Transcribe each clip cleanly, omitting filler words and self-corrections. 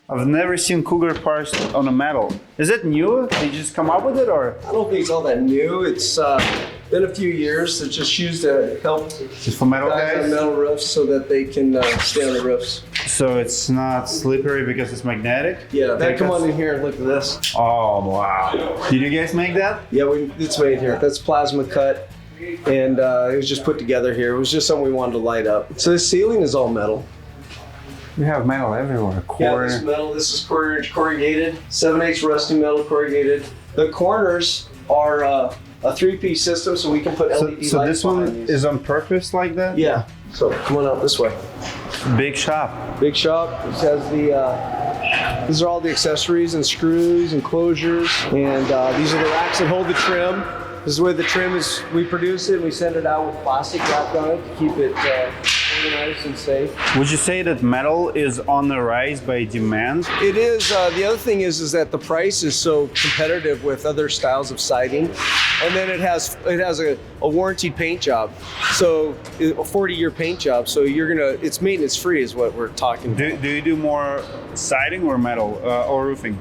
I've never seen Cougar parts on a metal. Is it new? Did you just come up with it, or? I don't think it's all that new. It's been a few years. It's just used to help Just for metal guys? on metal roofs so that they can stay on the roofs. So it's not slippery because it's magnetic? Yeah, then come on in here and look at this. Oh, wow. Did you guys make that? Yeah, it's made here. That's plasma cut, and it was just put together here. It was just something we wanted to light up. So this ceiling is all metal. We have metal everywhere. Yeah, this is metal. This is quarter-inch corrugated, 7/8 rusty metal corrugated. The corners are a 3-piece system, so we can put LED lights. So this one behind these. is on purpose like that? Yeah. So come on out this way. Big shop. Big shop. This has the. These are all the accessories and screws and closures, and these are the racks that hold the trim. This is where the trim is. We produce it. We send it out with plastic wrapped on it to keep it organized and safe. Would you say that metal is on the rise by demand? It is. The other thing is that the price is so competitive with other styles of siding, and then it has a warranted paint job, so a 40-year paint job. So it's maintenance free, is what we're talking. Do you do more siding or metal or roofing?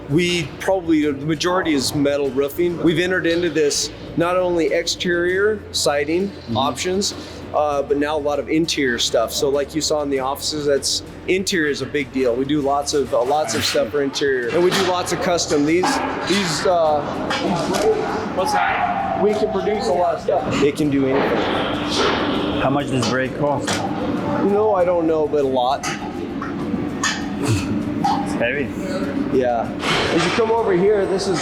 We probably, the majority is metal roofing. We've entered into this not only exterior siding options, but now a lot of interior stuff. So like you saw in the offices, interior is a big deal. We do lots of stuff for interior, and we do lots of custom. These braids, what's that? We can produce a lot of stuff. They can do anything. How much does braid cost? No, I don't know, but a lot. It's heavy. Yeah. As you come over here, this is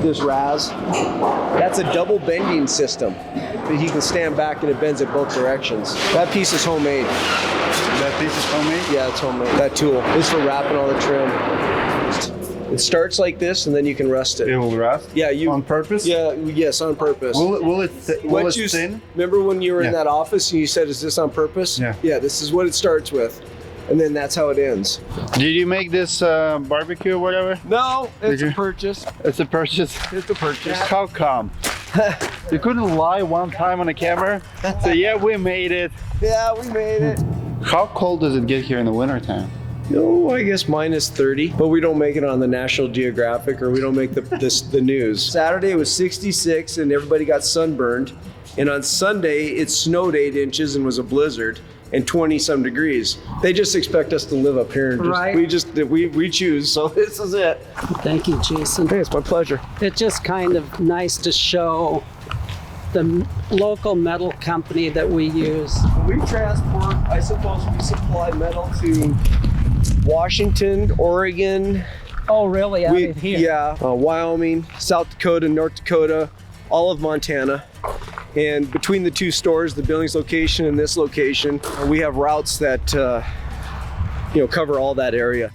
this RAS. That's a double bending system. He can stand back and it bends in both directions. That piece is homemade. That piece is homemade? Yeah, it's homemade. That tool is for wrapping all the trim. It starts like this, and then you can rust it. It will rust? Yeah, on purpose? Yeah, yes, on purpose. Will it thin? Remember when you were in that office and you said, "Is this on purpose?" Yeah. Yeah, this is what it starts with, and then that's how it ends. Did you make this barbecue or whatever? No, it's a purchase. It's a purchase? It's a purchase. How come? You couldn't lie one time on the camera? Say, yeah, we made it. Yeah, we made it. How cold does it get here in the wintertime? Oh, I guess minus 30, but we don't make it on the National Geographic, or we don't make the news. Saturday was 66 and everybody got sunburned. And on Sunday, it snowed 8 inches and was a blizzard and 20 some degrees. They just expect us to live up here. And Right. we choose, so this is it. Thank you, Jason. Hey, it's my pleasure. It's just kind of nice to show the local metal company that we use. We transport, I suppose we supply metal to Washington, Oregon. Oh, really? Out of here? Yeah, Wyoming, South Dakota, North Dakota, all of Montana. And between the two stores, the Billings location and this location, we have routes that cover all that area.